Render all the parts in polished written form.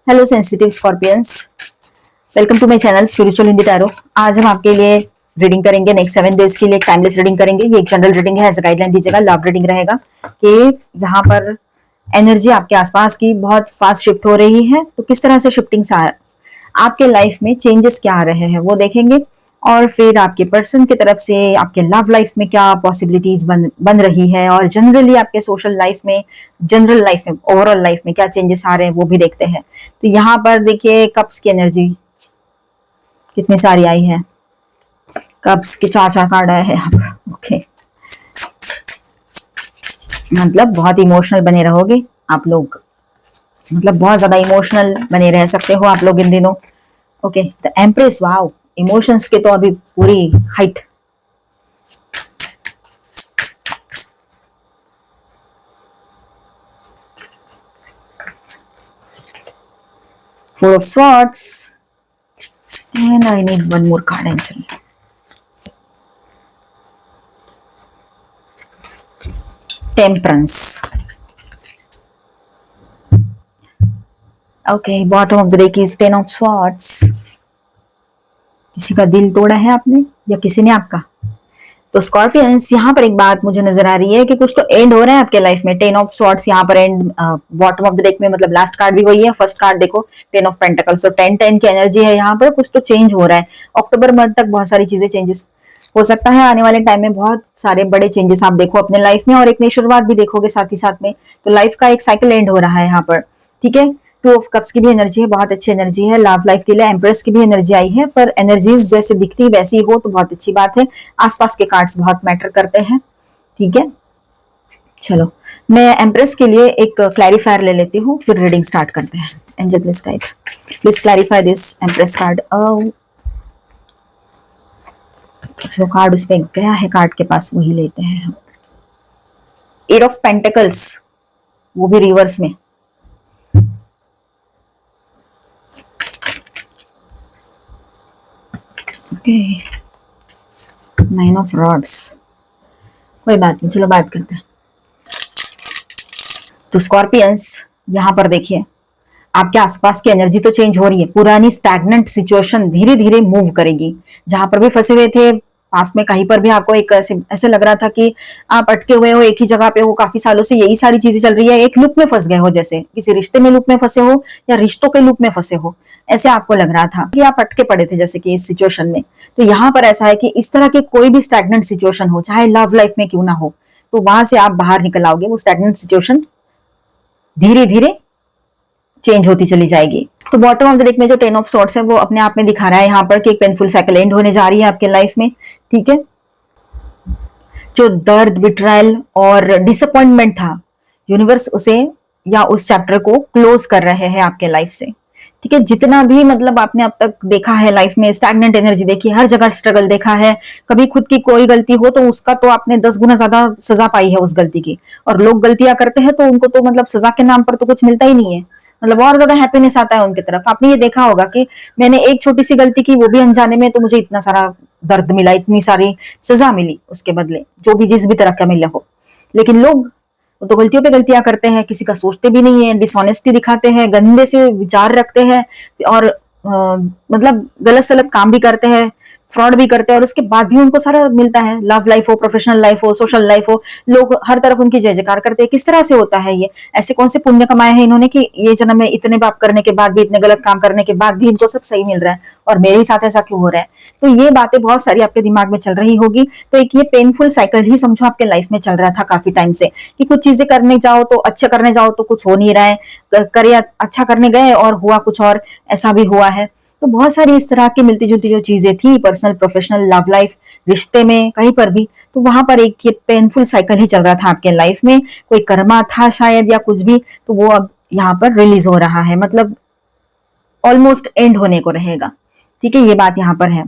Hello sensitive scorpions, welcome to my channel spiritual Hindi tarot. आज हम आपके लिए रीडिंग करेंगे नेक्स्ट 7 डेज के लिए। एक टाइमलेस रीडिंग करेंगे। ये एक जनरल रीडिंग है, एज गाइडलाइन दीजिएगा। लव रीडिंग रहेगा कि यहाँ पर एनर्जी आपके आसपास की बहुत फास्ट शिफ्ट हो रही है, तो किस तरह से शिफ्टिंग आपके लाइफ में चेंजेस क्या आ रहे हैं वो देखेंगे। और फिर आपके पर्सन की तरफ से आपके लव लाइफ में क्या पॉसिबिलिटीज बन रही है, और जनरली आपके सोशल लाइफ में, जनरल लाइफ में, ओवरऑल लाइफ में क्या चेंजेस आ रहे हैं वो भी देखते हैं। तो यहाँ पर देखिए कप्स की एनर्जी कितनी सारी आई है। कप्स के 4 कार्ड आए हैं यहाँ पर। ओके, मतलब बहुत इमोशनल बने रहोगे आप लोग, मतलब बहुत ज्यादा इमोशनल बने रह सकते हो आप लोग इन दिनों। Okay, the empress, wow, emotions के तो अभी पूरी height. Four of swords and I need one more card actually. Temperance. Okay, bottom of the deck is 10 of swords. किसी का दिल तोड़ा है आपने या किसी ने आपका। तो स्कॉर्पियंस, यहाँ पर एक बात मुझे नजर आ रही है कि कुछ तो एंड हो रहा है आपके लाइफ में। 10 ऑफ स्वॉर्ड्स यहाँ पर and, bottom of the deck में, मतलब लास्ट कार्ड भी वही है। फर्स्ट कार्ड देखो 10 ऑफ पेंटिकल्स, तो 10 की एनर्जी है यहाँ पर। कुछ तो चेंज हो रहा है अक्टूबर मंथ तक, बहुत सारी चीजें चेंजेस हो सकता है आने वाले टाइम में। बहुत सारे बड़े चेंजेस आप देखो अपने लाइफ में, और एक नई शुरुआत भी देखोगे साथ ही साथ में। तो लाइफ का एक साइकिल एंड हो रहा है यहाँ पर, ठीक है। 2 ऑफ कप्स की भी एनर्जी है, बहुत अच्छी एनर्जी है। लव लाइफ के लिए एम्प्रेस की भी एनर्जी आई है, पर एनर्जीज जैसे दिखती वैसी हो तो बहुत अच्छी बात है। आसपास के कार्ड्स बहुत मैटर करते हैं, ठीक है। चलो, मैं एम्प्रेस के लिए एक क्लैरिफायर ले लेती हूँ, फिर रीडिंग स्टार्ट करते हैं। Angel please guide, please clarify this empress card. जो कार्ड उस पे गया है कार्ड के पास वही लेते हैं। 8 ऑफ पेंटिकल्स, वो भी रिवर्स में। Okay, 9 of rods. कोई बात नहीं, चलो बात करते हैं। तो स्कॉर्पियंस, यहाँ पर देखिए आपके आसपास की एनर्जी तो चेंज हो रही है। पुरानी स्टैग्नेंट सिचुएशन धीरे धीरे मूव करेगी। जहां पर भी फंसे हुए थे पास में, कहीं पर भी आपको एक ऐसे लग रहा था कि आप अटके हुए हो, एक ही जगह पे हो, काफी सालों से यही सारी चीजें चल रही है, एक लूप में फंस गए हो, जैसे किसी रिश्ते में लूप में फंसे हो या रिश्तों के लूप में फंसे हो, ऐसे आपको लग रहा था कि आप अटके पड़े थे जैसे कि इस सिचुएशन में। तो यहाँ पर ऐसा है कि इस तरह की कोई भी स्टैग्नेंट सिचुएशन हो, चाहे लव लाइफ में क्यों ना हो, तो वहां से आप बाहर निकल आओगे। वो स्टैग्नेंट सिचुएशन धीरे धीरे चेंज होती चली जाएगी। तो बॉटम ऑफ द डेक में जो 10 ऑफ सॉर्ड्स है वो अपने आप में दिखा रहा है यहाँ पर कि एक पेनफुल साइकिल एंड होने जा रही है आपके लाइफ में, ठीक है। जो दर्द, बिट्रायल और डिसअपॉइंटमेंट था, यूनिवर्स उसे या उस चैप्टर को क्लोज कर रहे हैं आपके लाइफ से, ठीक है। जितना भी मतलब आपने अब तक देखा है लाइफ में, स्टैग्नेंट एनर्जी देखी, हर जगह स्ट्रगल देखा है, कभी खुद की कोई गलती हो तो उसका तो आपने 10 गुना ज्यादा सजा पाई है उस गलती की। और लोग गलतियां करते हैं तो उनको तो मतलब सजा के नाम पर तो कुछ मिलता ही नहीं है, मतलब और ज्यादा हैप्पीनेस आता है उनकी तरफ। आपने ये देखा होगा कि मैंने एक छोटी सी गलती की, वो भी अनजाने में, तो मुझे इतना सारा दर्द मिला, इतनी सारी सजा मिली उसके बदले, जो भी जिस भी तरह का मिला हो। लेकिन लोग वो तो गलतियों पे गलतियां करते हैं, किसी का सोचते भी नहीं है, डिसऑनेस्टी दिखाते हैं, गंदे से विचार रखते हैं, और मतलब गलत सलत काम भी करते हैं, फ्रॉड भी करते हैं, और उसके बाद भी उनको सारा मिलता है। लव लाइफ हो, प्रोफेशनल लाइफ हो, सोशल लाइफ हो, लोग हर तरफ उनकी जय जयकार करते हैं। किस तरह से होता है ये? ऐसे कौन से पुण्य कमाए हैं इन्होंने कि ये जन्म में इतने पाप करने के बाद भी, इतने गलत काम करने के बाद भी इनको सब सही मिल रहा है, और मेरे साथ ऐसा क्यों हो रहा है? तो ये बातें बहुत सारी आपके दिमाग में चल रही होगी। तो एक ये पेनफुल साइकिल ही समझो आपके लाइफ में चल रहा था काफी टाइम से, कि कुछ चीजें करने जाओ तो, अच्छा करने जाओ तो कुछ हो नहीं रहा है, करे अच्छा करने गए और हुआ कुछ और, ऐसा भी हुआ है। तो बहुत सारी इस तरह की मिलती जुलती जो चीजें थी, पर्सनल, प्रोफेशनल, लव लाइफ, रिश्ते में, कहीं पर भी, तो वहां पर एक ये पेनफुल साइकिल ही चल रहा था आपके लाइफ में। कोई कर्मा था शायद या कुछ भी, तो वो अब यहाँ पर रिलीज हो रहा है, मतलब ऑलमोस्ट एंड होने को रहेगा, ठीक है। ये बात यहाँ पर है।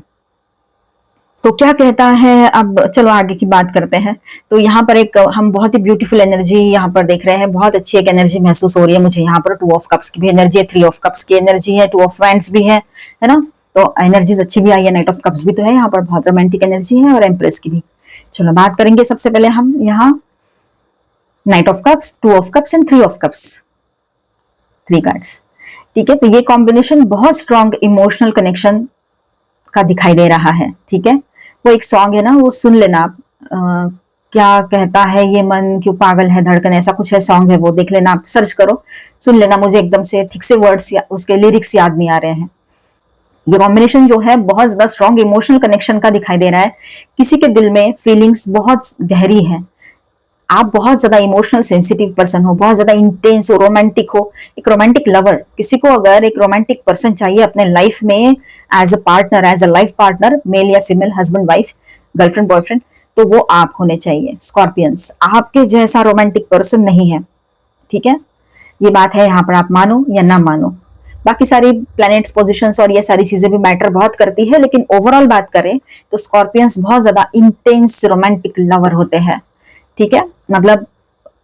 तो क्या कहता है, अब चलो आगे की बात करते हैं। तो यहाँ पर एक हम बहुत ही ब्यूटीफुल एनर्जी यहाँ पर देख रहे हैं, बहुत अच्छी एक एनर्जी महसूस हो रही है मुझे यहाँ पर। 2 ऑफ कप्स की भी एनर्जी है, 3 ऑफ कप्स की एनर्जी है, 2 ऑफ वैंड्स भी है ना। तो एनर्जीज अच्छी भी आई है, नाइट ऑफ कप्स भी तो है यहाँ पर, बहुत रोमांटिक एनर्जी है, और एम्प्रेस की भी। चलो बात करेंगे सबसे पहले हम यहाँ night of cups, 2 of cups and 3 of cups, 3 cards. ठीक है, तो ये कॉम्बिनेशन बहुत स्ट्रॉन्ग इमोशनल कनेक्शन का दिखाई दे रहा है। ठीक है, वो एक सॉन्ग है ना, वो सुन लेना आप। क्या कहता है ये मन, क्यों पागल है धड़कन, ऐसा कुछ है सॉन्ग है, वो देख लेना आप, सर्च करो, सुन लेना। मुझे एकदम से ठीक से वर्ड्स या उसके लिरिक्स याद नहीं आ रहे हैं। ये कॉम्बिनेशन जो है बहुत ज्यादा स्ट्रॉन्ग इमोशनल कनेक्शन का दिखाई दे रहा है। किसी के दिल में फीलिंग्स बहुत गहरी है, आप बहुत ज्यादा इमोशनल सेंसिटिव पर्सन हो, बहुत ज्यादा इंटेंस हो, रोमांटिक हो, एक रोमांटिक लवर। किसी को अगर एक रोमांटिक पर्सन चाहिए अपने लाइफ में, as a partner, as a life partner, male या female, husband wife, girlfriend boyfriend, तो वो आप होने चाहिए। स्कॉर्पियंस, आपके जैसा रोमांटिक पर्सन नहीं है। ठीक है, ये बात है, यहाँ पर आप मानो या ना मानो। बाकी सारी प्लैनेट्स, पोजीशंस और ये सारी चीजें भी मैटर बहुत करती है, लेकिन ओवरऑल बात करें तो स्कॉर्पियंस बहुत ज्यादा इंटेंस रोमांटिक लवर होते हैं। ठीक है, मतलब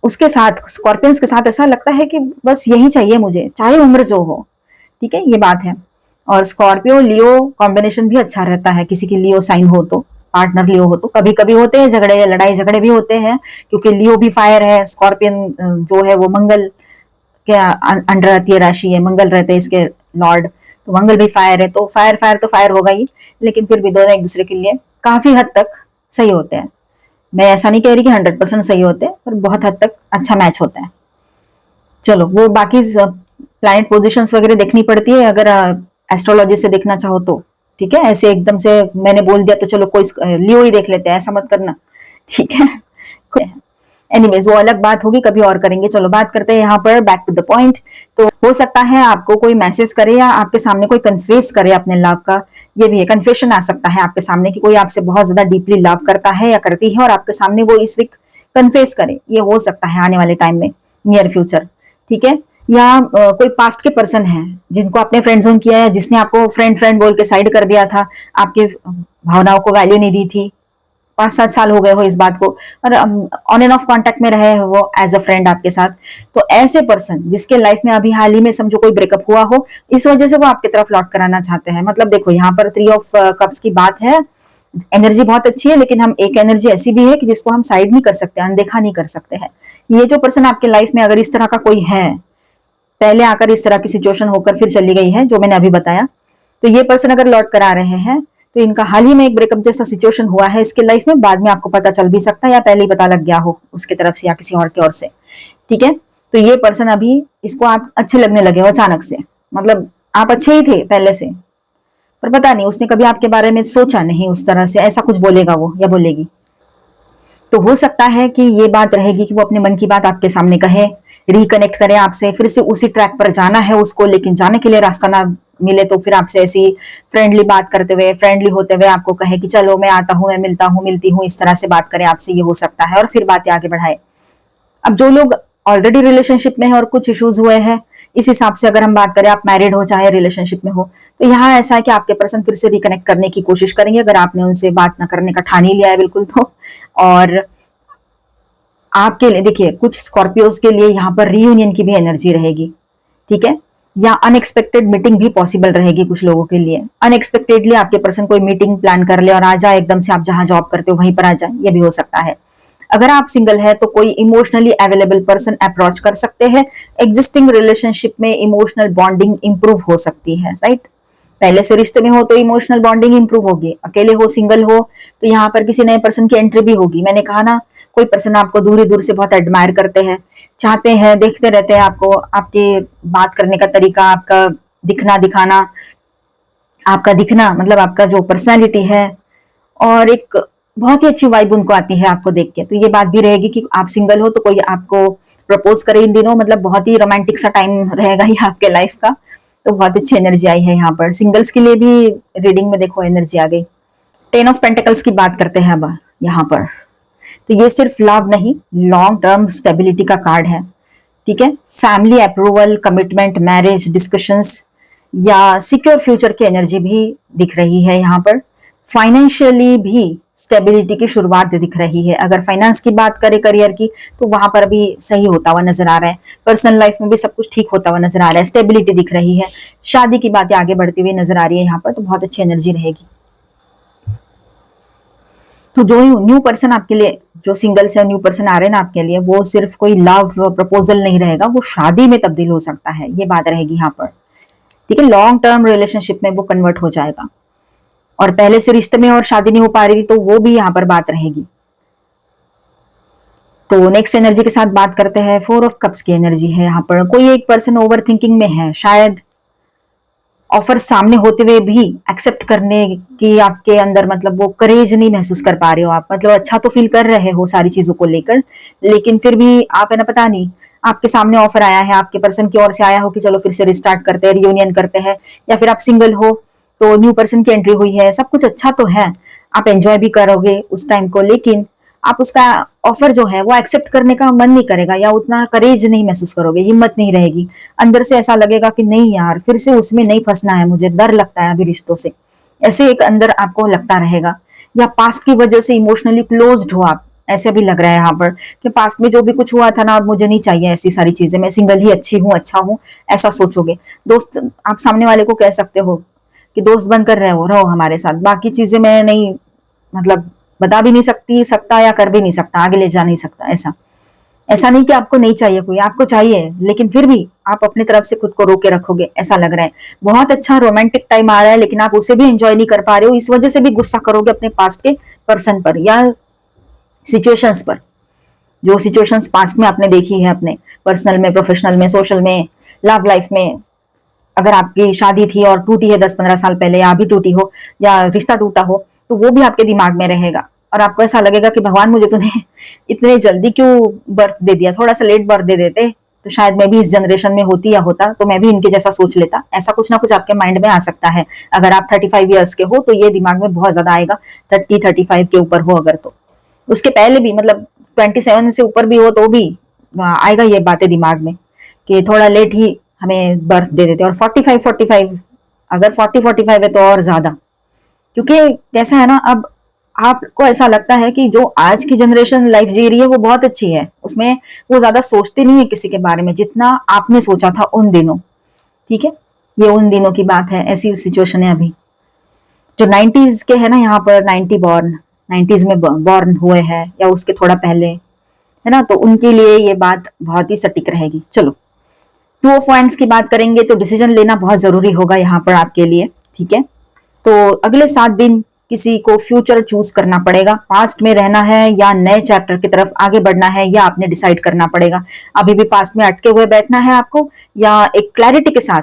उसके साथ, स्कॉर्पियंस के साथ ऐसा लगता है कि बस यही चाहिए मुझे, चाहे उम्र जो हो। ठीक है, ये बात है। और स्कॉर्पियो लियो कॉम्बिनेशन भी अच्छा रहता है, किसी की लियो साइन हो तो, पार्टनर लियो हो तो। कभी कभी होते हैं झगड़े, लड़ाई झगड़े भी होते हैं, क्योंकि लियो भी फायर है, स्कॉर्पियन जो है वो मंगल के अंडर आती है, राशि है, मंगल रहते हैं इसके लॉर्ड, तो मंगल भी फायर है, तो फायर फायर तो फायर होगा ही। लेकिन फिर भी दोनों एक दूसरे के लिए काफी हद तक सही होते हैं। मैं ऐसा नहीं कह रही कि 100% सही होते हैं, पर बहुत हद तक अच्छा मैच होता है। चलो, वो बाकी प्लैनेट पोजीशंस वगैरह देखनी पड़ती है अगर एस्ट्रोलॉजी से देखना चाहो तो। ठीक है, ऐसे एकदम से मैंने बोल दिया तो चलो कोई लियो ही देख लेते हैं, ऐसा मत करना। ठीक है, एनीवेज वो अलग बात होगी, कभी और करेंगे। चलो बात करते हैं यहाँ पर, बैक टू द पॉइंट। तो हो सकता है आपको कोई मैसेज करे या आपके सामने कोई कन्फेस करे अपने लव का। ये भी है, कन्फेशन आ सकता है आपके सामने कि कोई आपसे बहुत ज्यादा डीपली लव करता है या करती है, और आपके सामने वो इस वीक कन्फेस करे। ये हो सकता है आने वाले टाइम में, नियर फ्यूचर। ठीक है, या कोई पास्ट के पर्सन है जिनको आपने फ्रेंड जोन किया है, जिसने आपको फ्रेंड फ्रेंड बोल के साइड कर दिया था, आपके भावनाओं को वैल्यू नहीं दी थी, 5-7 साल हो गए हो इस बात को, और ऑन एंड ऑफ कांटेक्ट में रहे हो वो एज अ फ्रेंड आपके साथ। तो ऐसे पर्सन जिसके लाइफ में अभी हाल ही में समझो कोई ब्रेकअप हुआ हो, इस वजह से वो आपकी तरफ लौट कराना चाहते हैं। मतलब देखो, यहाँ पर 3 ऑफ कप्स की बात है, एनर्जी बहुत अच्छी है, लेकिन हम एक एनर्जी ऐसी भी है कि जिसको हम साइड नहीं कर सकते, अनदेखा नहीं कर सकते हैं। ये जो पर्सन आपके लाइफ में अगर इस तरह का कोई है, पहले आकर इस तरह की सिचुएशन होकर फिर चली गई है, जो मैंने अभी बताया, तो ये पर्सन अगर लौट कर आ रहे हैं तो इनका हाल ही में एक ब्रेकअप जैसा सिचुएशन हुआ है इसके लाइफ में। बाद में आपको पता चल भी सकता है या पहले ही पता लग गया हो उसके तरफ से या किसी और की ओर से। ठीक है, तो ये पर्सन अभी, इसको आप अच्छे लगने लगे हो अचानक से, मतलब आप अच्छे ही थे पहले से, पर पता नहीं उसने कभी आपके बारे में सोचा नहीं उस तरह से, ऐसा कुछ बोलेगा वो या बोलेगी। तो हो सकता है कि ये बात रहेगी कि वो अपने मन की बात आपके सामने कहे, रिकनेक्ट करे आपसे, फिर से उसी ट्रैक पर जाना है उसको, लेकिन जाने के लिए रास्ता ना मिले तो फिर आपसे ऐसी फ्रेंडली बात करते हुए, फ्रेंडली होते हुए आपको कहे कि चलो मैं आता हूँ, मैं मिलता हूँ, मिलती हूँ, इस तरह से बात करे आपसे। ये हो सकता है, और फिर बातें आगे बढ़ाए। अब जो लोग ऑलरेडी रिलेशनशिप में है और कुछ इश्यूज हुए हैं, इस हिसाब से अगर हम बात करें, आप मैरिड हो चाहे रिलेशनशिप में हो, तो यहाँ ऐसा है कि आपके पर्सन फिर से रिकनेक्ट करने की कोशिश करेंगे, अगर आपने उनसे बात ना करने का ठान ही लिया है बिल्कुल तो। और आपके लिए देखिए, कुछ स्कॉर्पियोज के लिए यहाँ पर रीयूनियन की भी एनर्जी रहेगी। ठीक है, या अनएक्सपेक्टेड मीटिंग भी पॉसिबल रहेगी कुछ लोगों के लिए। अनएक्सपेक्टेडली आपके पर्सन कोई मीटिंग प्लान कर ले और आ जाए एकदम से, आप जहां जॉब करते हो वहीं पर आ जाए, ये भी हो सकता है। अगर आप सिंगल है तो कोई इमोशनली अवेलेबल पर्सन अप्रोच कर सकते हैं। एग्जिस्टिंग रिलेशनशिप में इमोशनल बॉन्डिंग इंप्रूव हो सकती है, राइट। पहले से रिश्ते में हो तो इमोशनल बॉन्डिंग इंप्रूव होगी, अकेले हो, सिंगल हो, तो यहाँ पर किसी नए पर्सन की एंट्री भी होगी। मैंने कहा ना, कोई पर्सन आपको दूर दूर से बहुत एडमायर करते हैं, चाहते हैं, देखते रहते हैं आपको, आपके बात करने का तरीका, आपका दिखना दिखाना, आपका दिखना मतलब आपका जो पर्सनैलिटी है, और एक बहुत ही अच्छी वाइब उनको आती है आपको देख के। तो ये बात भी रहेगी कि आप सिंगल हो तो कोई आपको प्रपोज करे इन दिनों, मतलब बहुत ही रोमांटिक सा टाइम रहेगा ही आपके लाइफ का। तो बहुत अच्छी एनर्जी आई है यहाँ पर। सिंगल्स के लिए भी रीडिंग में देखो एनर्जी आ गई। 10 ऑफ पेंटिकल्स की बात करते हैं अब यहाँ पर। तो ये सिर्फ लव नहीं, लॉन्ग टर्म स्टेबिलिटी का कार्ड है। ठीक है, family approval, commitment, marriage discussions या सिक्योर फ्यूचर की एनर्जी भी दिख रही है यहाँ पर। फाइनेंशियली भी स्टेबिलिटी की शुरुआत दिख रही है। अगर फाइनेंस की बात करें करियर की, तो वहां पर भी सही होता हुआ नजर आ रहा है। पर्सनल लाइफ में भी सब कुछ ठीक होता हुआ नजर आ रहा है, स्टेबिलिटी दिख रही है। शादी की बातें आगे बढ़ती हुई नजर आ रही है यहाँ पर, तो बहुत अच्छी एनर्जी रहेगी। तो जो न्यू पर्सन आपके लिए, जो सिंगल से न्यू पर्सन आ रहे हैं ना आपके लिए, वो सिर्फ कोई लव प्रपोजल नहीं रहेगा, वो शादी में तब्दील हो सकता है, ये बात रहेगी यहाँ पर। ठीक है, लॉन्ग टर्म रिलेशनशिप में वो कन्वर्ट हो जाएगा। और पहले से रिश्ते में और शादी नहीं हो पा रही थी तो वो भी यहाँ पर बात रहेगी। तो नेक्स्ट एनर्जी के साथ बात करते हैं। 4 ऑफ कप्स की एनर्जी है यहाँ पर। कोई एक पर्सन ओवर थिंकिंग में है, शायद ऑफर सामने होते हुए भी एक्सेप्ट करने की आपके अंदर मतलब वो करेज नहीं महसूस कर पा रहे हो आप। मतलब अच्छा तो फील कर रहे हो सारी चीजों को लेकर, लेकिन फिर भी आप है ना, पता नहीं आपके सामने ऑफर आया है, आपके पर्सन की ओर से आया हो कि चलो फिर से रिस्टार्ट करते हैं, रियूनियन करते हैं, या फिर आप सिंगल हो तो न्यू पर्सन की एंट्री हुई है, सब कुछ अच्छा तो है, आप एंजॉय भी करोगे उस टाइम को, लेकिन आप उसका ऑफर जो है वो एक्सेप्ट करने का मन नहीं करेगा, या उतना करेज नहीं महसूस करोगे, हिम्मत नहीं रहेगी। अंदर से ऐसा लगेगा कि नहीं यार, फिर से उसमें नहीं फंसना है, मुझे डर लगता है अभी रिश्तों से, ऐसे एक अंदर आपको लगता रहेगा। या पास्ट की वजह से इमोशनली क्लोज्ड हो आप, ऐसे भी लग रहा है यहाँ पर कि पास्ट में जो भी कुछ हुआ था ना, अब मुझे नहीं चाहिए ऐसी सारी चीजें, मैं सिंगल ही अच्छी हूँ, अच्छा हूँ, ऐसा सोचोगे। दोस्त, आप सामने वाले को कह सकते हो कि दोस्त बनकर रहो हमारे साथ, बाकी चीजें मैं नहीं, मतलब बता भी नहीं सकता या कर भी नहीं सकता, आगे ले जा नहीं सकता। ऐसा ऐसा नहीं कि आपको नहीं चाहिए, कोई आपको चाहिए, लेकिन फिर भी आप अपनी तरफ से खुद को रोके रखोगे, ऐसा लग रहा है। बहुत अच्छा रोमांटिक टाइम आ रहा है, लेकिन आप उसे भी एंजॉय नहीं कर पा रहे हो, इस वजह से भी गुस्सा करोगे अपने पास्ट के पर्सन पर या सिचुएशंस पर। जो सिचुएशंस पास्ट में आपने देखी है अपने पर्सनल में, प्रोफेशनल में, सोशल में, लव लाइफ में, अगर आपकी शादी थी और टूटी है 10-15 साल पहले, या अभी टूटी हो, या रिश्ता टूटा हो, तो वो भी आपके दिमाग में रहेगा, और आपको ऐसा लगेगा कि भगवान मुझे तूने इतने जल्दी क्यों बर्थ दे दिया, थोड़ा सा लेट बर्थ दे देते तो शायद मैं भी इस जनरेशन में होती या होता, तो मैं भी इनके जैसा सोच लेता। ऐसा कुछ ना कुछ आपके माइंड में आ सकता है। अगर आप 35 ईयर्स के हो तो ये दिमाग में बहुत ज्यादा आएगा, 30-35 के ऊपर हो अगर तो, उसके पहले भी मतलब 27 से ऊपर भी हो तो भी आएगा ये बातें दिमाग में कि थोड़ा लेट ही हमें बर्थ दे देते। और 45 अगर 40-45 है तो और ज्यादा, क्योंकि कैसा है ना, अब आपको ऐसा लगता है कि जो आज की जनरेशन लाइफ जी रही है वो बहुत अच्छी है, उसमें वो ज्यादा सोचते नहीं है किसी के बारे में जितना आपने सोचा था उन दिनों। ठीक है, ये उन दिनों की बात है, ऐसी सिचुएशन है अभी। जो 90s के है ना, यहाँ पर 90s में बॉर्न हुए हैं या उसके थोड़ा पहले, है ना, तो उनके लिए ये बात बहुत ही सटीक रहेगी। चलो, 2 ऑफ वांड्स की बात करेंगे तो डिसीजन लेना बहुत जरूरी होगा यहाँ पर आपके लिए। ठीक है, तो अगले 7 दिन किसी को फ्यूचर चूज करना पड़ेगा, पास्ट में रहना है या नए चैप्टर की तरफ आगे बढ़ना है, या आपने डिसाइड करना पड़ेगा। अभी भी पास्ट में अटके हुए बैठना है आपको, या एक क्लैरिटी के साथ,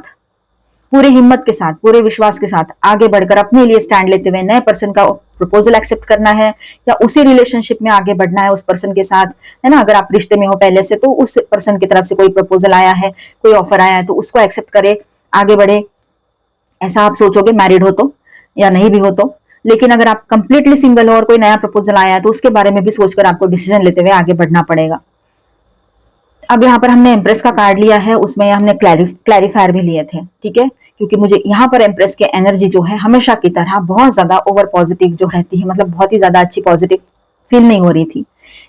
पूरे हिम्मत के साथ, पूरे विश्वास के साथ आगे बढ़कर अपने लिए स्टैंड लेते हुए नए पर्सन का प्रपोजल एक्सेप्ट करना है, या उसी रिलेशनशिप में आगे बढ़ना है उस पर्सन के साथ, है ना। अगर आप रिश्ते में हो पहले से तो उस पर्सन की तरफ से कोई प्रपोजल आया है, कोई ऑफर आया है तो उसको एक्सेप्ट करे, आगे बढ़े, ऐसा आप सोचोगे मैरिड हो तो, या नहीं भी हो तो। लेकिन अगर आप कंप्लीटली सिंगल हो और कोई नया प्रपोजल आया है तो उसके बारे में भी सोचकर आपको डिसीजन लेते हुए आगे बढ़ना पड़ेगा। अब यहाँ पर हमने एम्प्रेस का कार्ड लिया है, उसमें हमने क्लैरिफायर भी लिए थे। ठीक है, क्योंकि मुझे यहाँ पर एम्प्रेस के एनर्जी जो है हमेशा की तरह बहुत ज्यादा ओवर पॉजिटिव जो रहती है, मतलब बहुत ही ज्यादा अच्छी पॉजिटिव फील नहीं हो रही थी।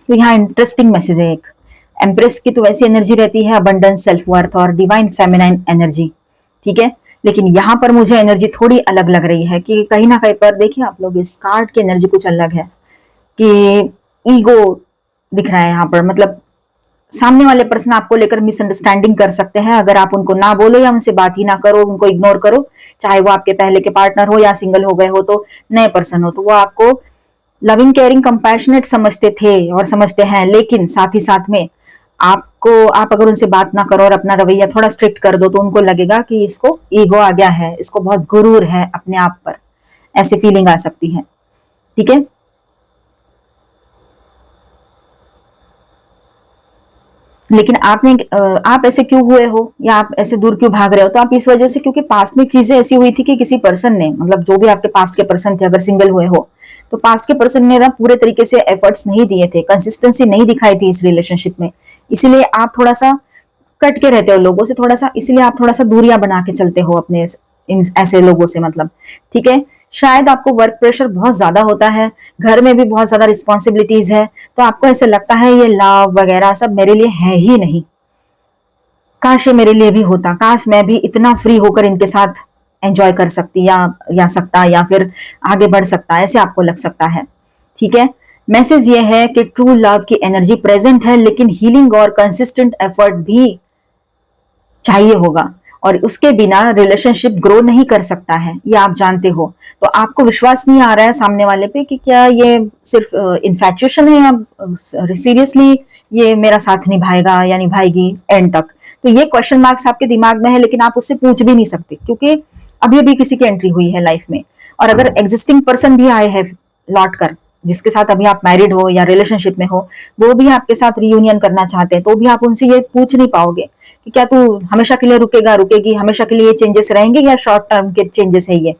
तो यहाँ इंटरेस्टिंग मैसेज है एक, एम्प्रेस की तो वैसी एनर्जी रहती है अबंडेंस, सेल्फ वर्थ और डिवाइन फेमिनाइन एनर्जी। ठीक है, लेकिन यहाँ पर मुझे एनर्जी थोड़ी अलग लग रही है कि कहीं ना कहीं पर देखिए आप लोग, इस कार्ड की एनर्जी कुछ अलग है कि ईगो दिख रहा है यहाँ पर। मतलब सामने वाले पर्सन आपको लेकर मिसअंडरस्टैंडिंग कर सकते हैं अगर आप उनको ना बोलो या उनसे बात ही ना करो, उनको इग्नोर करो, चाहे वो आपके पहले के पार्टनर हो या सिंगल हो गए हो तो नए पर्सन हो, तो वो आपको लविंग, केयरिंग, कंपैशनेट समझते थे और समझते हैं, लेकिन साथ ही साथ में आप अगर उनसे बात ना करो और अपना रवैया थोड़ा स्ट्रिक्ट कर दो तो उनको लगेगा कि इसको ईगो आ गया है, इसको बहुत गुरूर है अपने आप पर, ऐसी फीलिंग आ सकती है। ठीक है, लेकिन आप ऐसे क्यों हुए हो या आप ऐसे दूर क्यों भाग रहे हो, तो आप इस वजह से, क्योंकि पास्ट में चीजें ऐसी हुई थी कि किसी पर्सन ने, मतलब जो भी आपके पास्ट के पर्सन थे, अगर सिंगल हुए हो तो पास्ट के पर्सन ने ना पूरे तरीके से एफर्ट्स नहीं दिए थे, कंसिस्टेंसी नहीं दिखाई थी इस रिलेशनशिप में, इसीलिए आप थोड़ा सा कट के रहते हो लोगों से, थोड़ा सा, इसलिए आप थोड़ा सा दूरियां बना के चलते हो अपने इन ऐसे लोगों से, मतलब। ठीक है, शायद आपको वर्क प्रेशर बहुत ज्यादा होता है, घर में भी बहुत ज्यादा रिस्पॉन्सिबिलिटीज है, तो आपको ऐसे लगता है ये लव वगैरह सब मेरे लिए है ही नहीं, काश ये मेरे लिए भी होता, काश मैं भी इतना फ्री होकर इनके साथ एंजॉय कर सकती या सकता, या फिर आगे बढ़ सकता, ऐसे आपको लग सकता है। ठीक है, मैसेज ये है कि ट्रू लव की एनर्जी प्रेजेंट है, लेकिन हीलिंग और कंसिस्टेंट एफर्ट भी चाहिए होगा। और उसके बिना रिलेशनशिप ग्रो नहीं कर सकता है, ये आप जानते हो। तो आपको विश्वास नहीं आ रहा है सामने वाले पे कि क्या ये सिर्फ इन्फैचुएशन है या सीरियसली ये मेरा साथ निभाएगा या निभाएगी एंड तक। तो ये क्वेश्चन मार्क्स आपके दिमाग में है, लेकिन आप उससे पूछ भी नहीं सकते क्योंकि अभी अभी किसी की एंट्री हुई है लाइफ में। और अगर एग्जिस्टिंग पर्सन भी आए हैं लौट कर, जिसके साथ अभी आप मैरिड हो या रिलेशनशिप में हो, वो भी आपके साथ रियूनियन करना चाहते हैं, तो भी आप उनसे ये पूछ नहीं पाओगे कि क्या तू हमेशा के लिए रुकेगा, रुकेगी, हमेशा के लिए ये चेंजेस रहेंगे या शॉर्ट टर्म के चेंजेस है ये।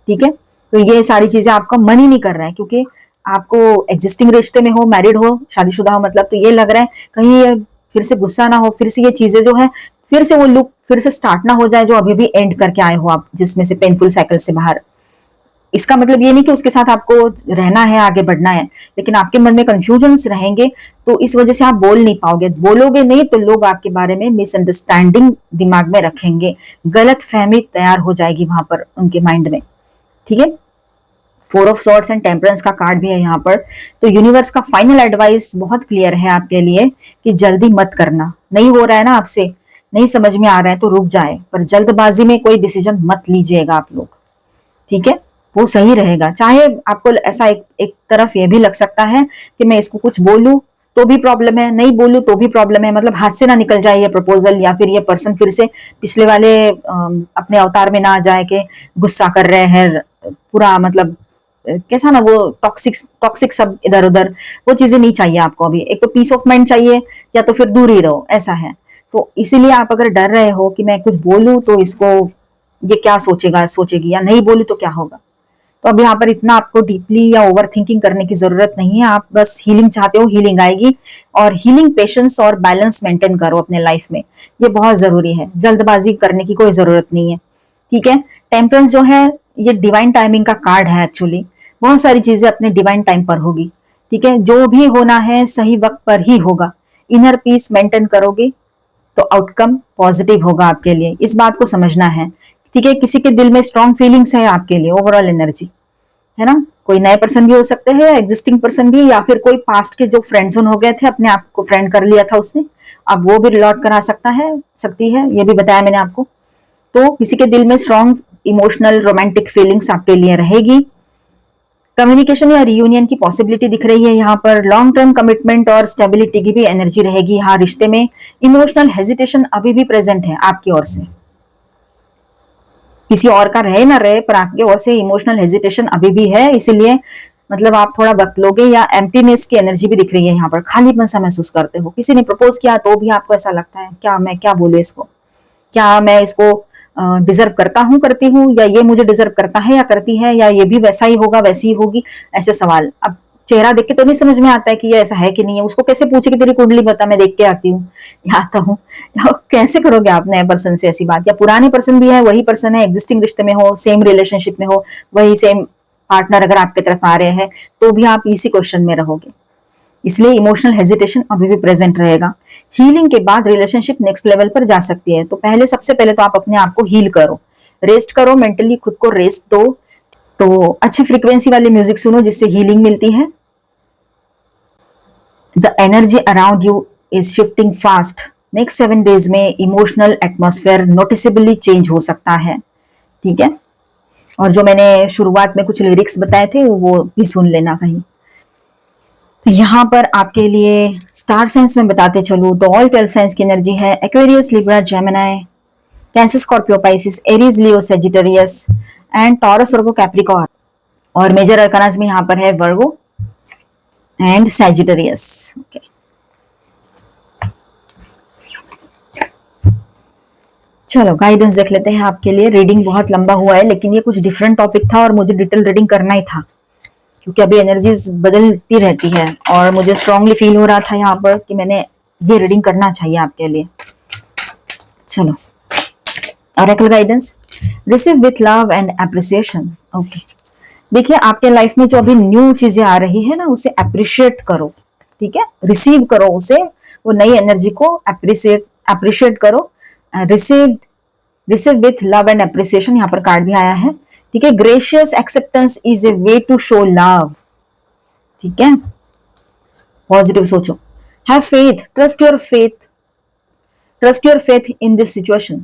ठीक है, तो ये सारी चीजें आपका मन ही नहीं कर रहा है क्योंकि आपको एग्जिस्टिंग रिश्ते में हो, मैरिड हो, शादीशुदा हो, मतलब तो ये लग रहा है कहीं ये फिर से गुस्सा ना हो, फिर से ये चीजें जो है फिर से वो लुक फिर से स्टार्ट ना हो जाए जो अभी भी एंड करके आए हो आप, जिसमें से पेनफुल साइकिल से बाहर। इसका मतलब ये नहीं कि उसके साथ आपको रहना है, आगे बढ़ना है, लेकिन आपके मन में कंफ्यूजन्स रहेंगे, तो इस वजह से आप बोल नहीं पाओगे। बोलोगे नहीं तो लोग आपके बारे में मिसअंडरस्टैंडिंग दिमाग में रखेंगे, गलत फहमी तैयार हो जाएगी वहां पर उनके माइंड में। ठीक है, 4 ऑफ सॉर्ड्स एंड टेम्परेंस का कार्ड भी है यहाँ पर। तो यूनिवर्स का फाइनल एडवाइस बहुत क्लियर है आपके लिए कि जल्दी मत करना। नहीं हो रहा है ना आपसे, नहीं समझ में आ रहा है तो रुक जाए, पर जल्दबाजी में कोई डिसीजन मत लीजिएगा आप लोग। ठीक है, वो सही रहेगा। चाहे आपको ऐसा एक तरफ ये भी लग सकता है कि मैं इसको कुछ बोलूं तो भी प्रॉब्लम है, नहीं बोलूं तो भी प्रॉब्लम है, मतलब हाथ से ना निकल जाए ये प्रपोजल, या फिर ये पर्सन फिर से पिछले वाले अपने अवतार में ना आ जाए कि गुस्सा कर रहे हैं पूरा, मतलब कैसा ना वो टॉक्सिक टॉक्सिक सब इधर उधर, वो चीजें नहीं चाहिए आपको अभी। एक तो पीस ऑफ माइंड चाहिए या तो फिर दूर ही रहो, ऐसा है। तो इसीलिए आप अगर डर रहे हो कि मैं कुछ बोलूं तो इसको ये क्या सोचेगा सोचेगी, या नहीं बोलूं तो क्या होगा, तो अब यहाँ पर इतना आपको डीपली या ओवर थिंकिंग करने की जरूरत नहीं है। आप बस हीलिंग चाहते हो, हीलिंग आएगी। और हीलिंग, पेशेंस और बैलेंस मेंटेन करो अपने लाइफ में, ये बहुत जरूरी है। जल्दबाजी करने की कोई जरूरत नहीं है। ठीक है, टेम्परेंस जो है ये डिवाइन टाइमिंग का कार्ड है एक्चुअली। बहुत सारी चीजें अपने डिवाइन टाइम पर होगी। ठीक है, जो भी होना है सही वक्त पर ही होगा। इनर पीस मेंटेन करोगे तो आउटकम पॉजिटिव होगा आपके लिए, इस बात को समझना है। ठीक है, किसी के दिल में स्ट्रॉन्ग फीलिंग्स है आपके लिए, ओवरऑल एनर्जी है ना। कोई नए पर्सन भी हो सकते हैं, एग्जिस्टिंग पर्सन भी, या फिर कोई पास्ट के जो फ्रेंड्स हो गए थे, अपने आप को फ्रेंड कर लिया था उसने, अब वो भी रिलॉट करा सकता है, सकती है, ये भी बताया मैंने आपको। तो किसी के दिल में स्ट्रॉन्ग इमोशनल रोमांटिक फीलिंग्स आपके लिए रहेगी। कम्युनिकेशन या रियूनियन की पॉसिबिलिटी दिख रही है यहाँ पर। लॉन्ग टर्म कमिटमेंट और स्टेबिलिटी की भी एनर्जी रहेगी यहाँ रिश्ते में। इमोशनल हेजिटेशन अभी भी प्रेजेंट है आपकी ओर से, किसी और का रहे ना रहे, पर आपके ओर से इमोशनल हेजिटेशन अभी भी है, इसीलिए मतलब आप थोड़ा वक्त लोगे। या एम्प्टीनेस की एनर्जी भी दिख रही है यहाँ पर, खालीपन सा महसूस करते हो। किसी ने प्रपोज किया तो भी आपको ऐसा लगता है क्या मैं क्या बोलूं इसको, क्या मैं इसको डिजर्व करता हूँ, करती हूँ, या ये मुझे डिजर्व करता है या करती है, या ये भी वैसा ही होगा वैसी ही होगी, ऐसे सवाल। अब चेहरा देख के तो नहीं समझ में आता है कि ये ऐसा है कि नहीं है, उसको कैसे पूछे कि तेरी कुंडली बता, मैं देख के आती हूँ या आता हूँ। कैसे करोगे आप नए पर्सन से ऐसी बात? या पुराने पर्सन भी है, वही पर्सन है, एग्जिस्टिंग रिश्ते में हो, सेम रिलेशनशिप में हो, वही सेम पार्टनर अगर आपके तरफ आ रहे हैं, तो भी आप इसी क्वेश्चन में रहोगे। इसलिए इमोशनल हेजिटेशन अभी भी प्रेजेंट रहेगा। हीलिंग के बाद रिलेशनशिप नेक्स्ट लेवल पर जा सकती है। तो पहले, सबसे पहले तो आप अपने आप को हील करो, रेस्ट करो, मेंटली खुद को रेस्ट दो। तो अच्छी फ्रीक्वेंसी वाली म्यूजिक सुनो जिससे हीलिंग मिलती है। The energy around you is shifting fast. Next 7 days में इमोशनल एटमॉस्फेयर नोटिसेबली चेंज हो सकता है। ठीक है, और जो मैंने शुरुआत में कुछ लिरिक्स बताए थे वो भी सुन लेना कहीं। तो यहाँ पर आपके लिए स्टार साइंस में बताते चलूं तो ऑल 12 साइंस की एनर्जी है। Aquarius, Libra, Gemini, cancer, Scorpio, Pisces, Aries, Leo, Sagittarius and taurus, Virgo, Capricorn. और मेजर अरकानास में यहाँ पर है वर्गो एंड सेजिटेरियस। ओके, चलो गाइडेंस देख लेते हैं आपके लिए। रीडिंग बहुत लंबा हुआ है, लेकिन ये कुछ डिफरेंट टॉपिक था और मुझे डिटेल रीडिंग करना ही था क्योंकि अभी एनर्जीज बदलती रहती है और मुझे स्ट्रांगली फील हो रहा था यहाँ पर कि मैंने ये रीडिंग करना चाहिए आपके लिए। चलो, oracle guidance, receive with love and appreciation. Okay, देखिए आपके लाइफ में जो अभी न्यू चीजें आ रही है ना, उसे अप्रिशिएट करो। ठीक है, रिसीव करो उसे, वो नई एनर्जी को अप्रिशिएट करो। Receive receive with love and appreciation, यहाँ पर कार्ड भी आया है। ठीक है, gracious acceptance is a way to show love. ठीक है, पॉजिटिव सोचो। Have faith, trust your faith in this situation.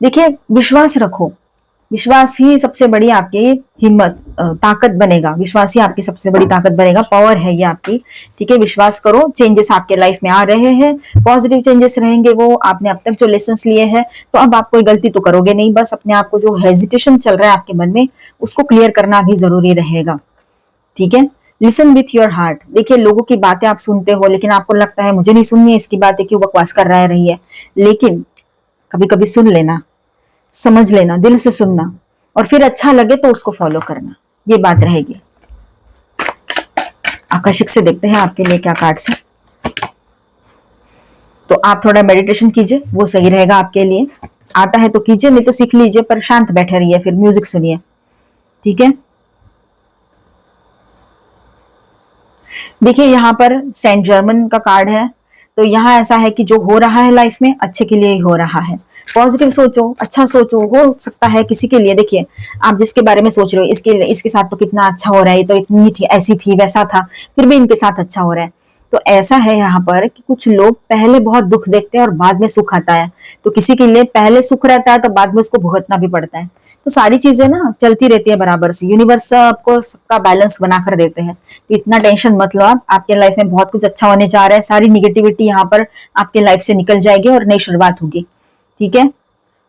देखिए, विश्वास रखो। विश्वास ही सबसे बड़ी आपकी हिम्मत ताकत बनेगा। विश्वास ही आपकी सबसे बड़ी ताकत बनेगा, पावर है ये आपकी। ठीक है, विश्वास करो। चेंजेस आपके लाइफ में आ रहे हैं, पॉजिटिव चेंजेस रहेंगे। वो आपने अब तक जो लेसन लिए हैं, तो अब आप कोई गलती तो करोगे नहीं। बस अपने आप को जो हेजिटेशन चल रहा है आपके मन में, उसको क्लियर करना भी जरूरी रहेगा। ठीक है, लिसन विथ योर हार्ट। देखिए, लोगों की बातें आप सुनते हो, लेकिन आपको लगता है मुझे नहीं सुननी है इसकी बातें, क्यों बकवास कर रहा है रही है। लेकिन कभी कभी सुन लेना, समझ लेना, दिल से सुनना, और फिर अच्छा लगे तो उसको फॉलो करना। ये बात रहेगी। आकर्षक से देखते हैं आपके लिए क्या कार्ड्स है। तो आप थोड़ा मेडिटेशन कीजिए, वो सही रहेगा आपके लिए। आता है तो कीजिए, नहीं तो सीख लीजिए, पर शांत बैठे रहिए, फिर म्यूजिक सुनिए। ठीक है, देखिए यहाँ पर सेंट जर्मन का कार्ड है। तो यहाँ ऐसा है कि जो हो रहा है लाइफ में अच्छे के लिए ही हो रहा है। पॉजिटिव सोचो, अच्छा सोचो। हो सकता है किसी के लिए, देखिए आप जिसके बारे में सोच रहे हो, इसके साथ तो कितना अच्छा हो रहा है, ये तो इतनी थी, ऐसी थी, वैसा था, फिर भी इनके साथ अच्छा हो रहा है। तो ऐसा है यहाँ पर कि कुछ लोग पहले बहुत दुख देखते हैं और बाद में सुख आता है। तो किसी के लिए पहले सुख रहता है तो बाद में उसको भुगतना भी पड़ता है। तो सारी चीजें ना चलती रहती है बराबर से। यूनिवर्स आपको सबका बैलेंस बना कर देते हैं। तो इतना टेंशन मत लो आप। आपके लाइफ में बहुत कुछ अच्छा होने जा रहा है। सारी निगेटिविटी यहाँ पर आपके लाइफ से निकल जाएगी और नई शुरुआत होगी। ठीक है,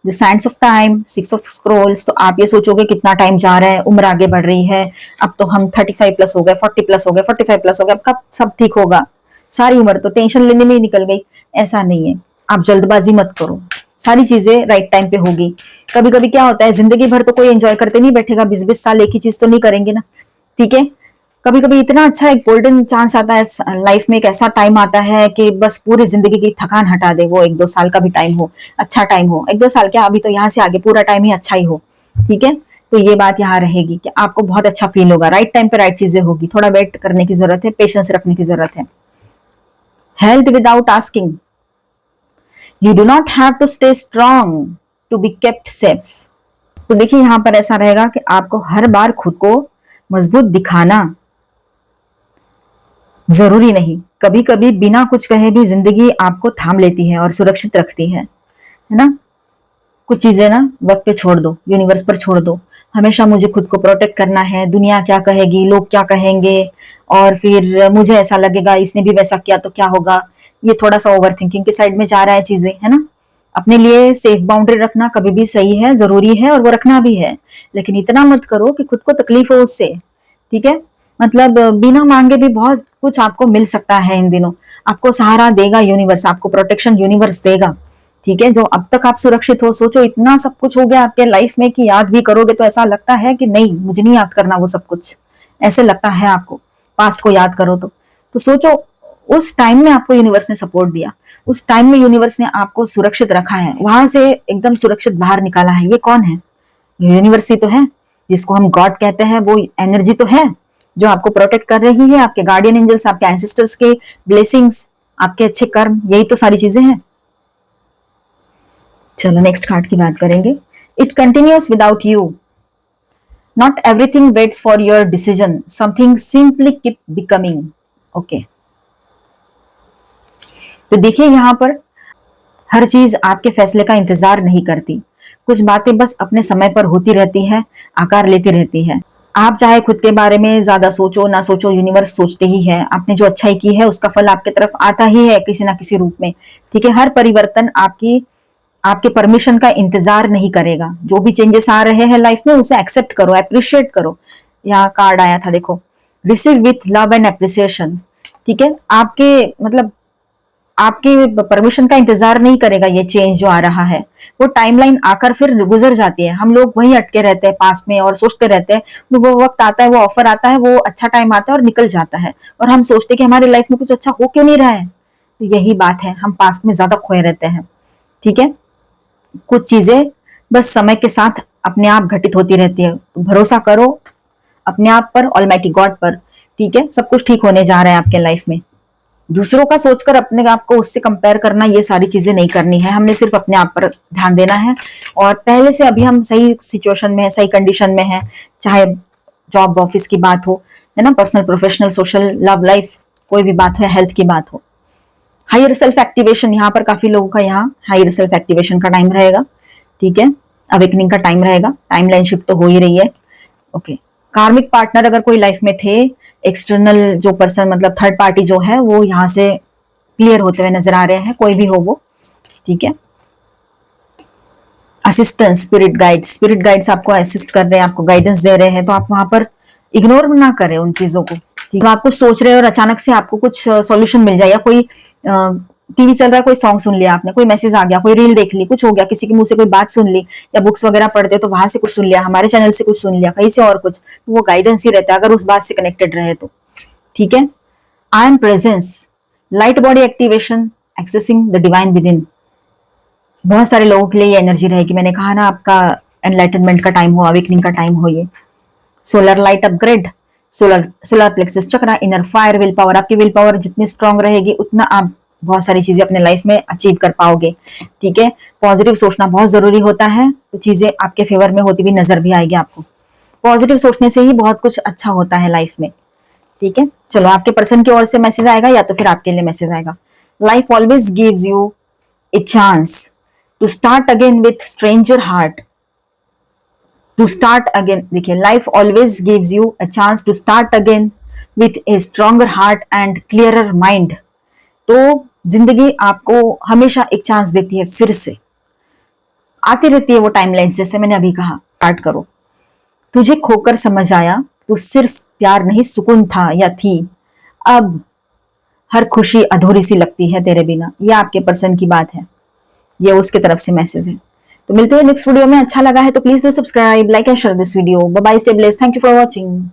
the science of time, 6 of scrolls. तो आप ये सोचोगे कितना टाइम जा रहा है, उम्र आगे बढ़ रही है। अब तो हम 35+ हो गए, 40+ हो गए, 45+ हो गए, अब कब सब ठीक होगा। सारी उम्र तो टेंशन लेने में ही निकल गई। ऐसा नहीं है, आप जल्दबाजी मत करो। सारी चीजें राइट टाइम पे होगी। कभी कभी क्या होता है, जिंदगी भर तो कोई एंजॉय करते नहीं बैठेगा, 20-20 साल एक ही चीज तो नहीं करेंगे ना। ठीक है, कभी कभी इतना अच्छा एक गोल्डन चांस आता है लाइफ में, एक ऐसा टाइम आता है कि बस पूरी जिंदगी की थकान हटा दे। वो 1-2 साल का भी टाइम हो, अच्छा टाइम हो। 1-2 साल क्या, अभी तो यहाँ से आगे पूरा टाइम ही अच्छा ही हो। ठीक है, तो ये बात यहाँ रहेगी कि आपको बहुत अच्छा फील होगा। राइट टाइम पे राइट चीजें होगी। थोड़ा वेट करने की जरूरत है, पेशेंस रखने की जरूरत है। Health without asking. You do not have to stay strong to be kept safe. तो देखिए यहाँ पर ऐसा रहेगा कि आपको हर बार खुद को मजबूत दिखाना जरूरी नहीं। कभी कभी बिना कुछ कहे भी जिंदगी आपको थाम लेती है और सुरक्षित रखती है ना। कुछ चीजें ना वक्त पे छोड़ दो, यूनिवर्स पर छोड़ दो। हमेशा मुझे खुद को प्रोटेक्ट करना है, दुनिया क्या कहेगी, लोग क्या कहेंगे, और फिर मुझे ऐसा लगेगा इसने भी वैसा किया तो क्या होगा। ये थोड़ा सा ओवर थिंकिंग के साइड में जा रहा है चीजें, है ना। अपने लिए सेफ बाउंड्री रखना कभी भी सही है, जरूरी है, और वो रखना भी है। लेकिन इतना मत करो कि खुद को तकलीफ हो उससे। ठीक है, मतलब बिना मांगे भी बहुत कुछ आपको मिल सकता है इन दिनों। आपको सहारा देगा यूनिवर्स, आपको प्रोटेक्शन यूनिवर्स देगा। ठीक है, जो अब तक आप सुरक्षित हो, सोचो इतना सब कुछ हो गया आपके लाइफ में कि याद भी करोगे तो ऐसा लगता है कि नहीं, मुझे नहीं याद करना वो सब कुछ। ऐसे लगता है आपको, पास्ट को याद करो तो सोचो उस टाइम में आपको यूनिवर्स ने सपोर्ट दिया। उस टाइम में यूनिवर्स ने आपको सुरक्षित रखा है, वहां से एकदम सुरक्षित बाहर निकाला है। ये कौन है? यूनिवर्स ही तो है, जिसको हम गॉड कहते हैं। वो एनर्जी तो है जो आपको प्रोटेक्ट कर रही है। आपके गार्डियन एंजल्स, आपके एंसेस्टर्स के ब्लेसिंग्स, आपके अच्छे कर्म, यही तो सारी चीजें हैं। चलो नेक्स्ट कार्ड की बात करेंगे। It continuous without you. Not everything waits for your decision, something simply keep becoming. Okay, तो देखिए यहाँ पर हर चीज आपके फैसले का इंतजार नहीं करती। कुछ बातें बस अपने समय पर होती रहती है, आकार लेती रहती है। आप चाहे खुद के बारे में ज्यादा सोचो ना सोचो, यूनिवर्स सोचते ही है। आपने जो अच्छाई की है उसका फल आपके तरफ आता ही है किसी ना किसी रूप में। ठीक है, हर परिवर्तन आपके परमिशन का इंतजार नहीं करेगा। जो भी चेंजेस आ रहे हैं लाइफ में, उसे एक्सेप्ट करो, अप्रिशिएट करो। यहाँ कार्ड आया था देखो, receive with love and appreciation. ठीक है, आपके परमिशन का इंतजार नहीं करेगा। ये चेंज जो आ रहा है वो टाइमलाइन आकर फिर गुजर जाती है। हम लोग वहीं अटके रहते हैं पास में और सोचते रहते हैं। वो वक्त आता है, वो ऑफर आता है, वो अच्छा टाइम आता है और निकल जाता है, और हम सोचते हैं कि हमारी लाइफ में कुछ अच्छा हो क्यों नहीं रहा है। तो यही बात है, हम पास में ज्यादा खोए रहते हैं। ठीक है, कुछ चीजें बस समय के साथ अपने आप घटित होती रहती है। भरोसा करो अपने आप पर, ऑलमाइटी गॉड पर। ठीक है, सब कुछ ठीक होने जा रहा है आपके लाइफ में। दूसरों का सोचकर अपने आप को उससे कंपेयर करना, ये सारी चीजें नहीं करनी है। हमने सिर्फ अपने आप पर ध्यान देना है, और पहले से अभी हम सही सिचुएशन में है, सही कंडीशन में है। चाहे जॉब ऑफिस की बात हो, है ना, personal professional social love life, कोई भी बात है, हेल्थ की बात हो। हायर सेल्फ एक्टिवेशन, यहाँ पर काफी लोगों का यहाँ हायर सेल्फ एक्टिवेशन का टाइम रहेगा। ठीक है, अवेकनिंग का टाइम रहेगा, टाइम लाइन शिफ्ट तो हो ही रही है। ओके, कार्मिक पार्टनर अगर कोई लाइफ में थे, एक्सटर्नल जो पर्सन मतलब थर्ड पार्टी जो है वो यहाँ से क्लियर होते हुए नजर आ रहे हैं, कोई भी हो वो। ठीक है, असिस्टेंस, स्पिरिट गाइड्स आपको असिस्ट कर रहे हैं, आपको गाइडेंस दे रहे हैं, तो आप वहां पर इग्नोर ना करें उन चीजों को। ठीक है, आप कुछ सोच रहे हो और अचानक से आपको कुछ सॉल्यूशन मिल जाए, या कोई टीवी चल रहा है, कोई सॉन्ग सुन लिया आपने, कोई मैसेज आ गया, कोई रील देख ली, कुछ हो गया, किसी के मुंह से कोई बात सुन ली, या बुक्स वगैरह पढ़ते हो तो वहां से कुछ सुन लिया, हमारे चैनल से कुछ सुन लिया, कहीं से और कुछ, तो वो गाइडेंस ही रहता है अगर उस बात से कनेक्टेड रहे तो। ठीक है, I am presence, light body activation, accessing the divine with in. बहुत सारे लोगों के लिए ये एनर्जी रहेगी, मैंने कहा ना आपका एनलाइटनमेंट का टाइम हो, अवेकनिंग का टाइम हो ये। Solar light upgrade, solar plexus chakra, inner fire, will power, आपकी विल पावर जितनी स्ट्रांग रहेगी उतना आप बहुत सारी चीजें अपने लाइफ में अचीव कर पाओगे। ठीक है, पॉजिटिव सोचना बहुत जरूरी होता है, तो चीजें आपके फेवर में होती हुई नजर भी आएगी आपको। पॉजिटिव सोचने से ही बहुत कुछ अच्छा होता है लाइफ में। ठीक है, चलो आपके पर्सन की ओर से मैसेज आएगा या तो फिर आपके लिए मैसेज आएगा। Life always gives you a chance to start again with stranger heart, to start again. देखिए, life always gives you a chance to start again with a stronger heart and clearer mind. तो जिंदगी आपको हमेशा एक chance देती है, फिर से आती रहती है वो टाइमलाइंस, जैसे मैंने अभी कहा, स्टार्ट करो। तुझे खोकर समझ आया तू सिर्फ प्यार नहीं सुकून था या थी, अब हर खुशी अधूरी सी लगती है तेरे बिना। ये आपके पर्सन की बात है, ये उसके तरफ से मैसेज है। तो मिलते हैं नेक्स्ट वीडियो में। अच्छा लगा है तो please do subscribe, like and share this video. Bye bye, stay blessed, thank you for watching.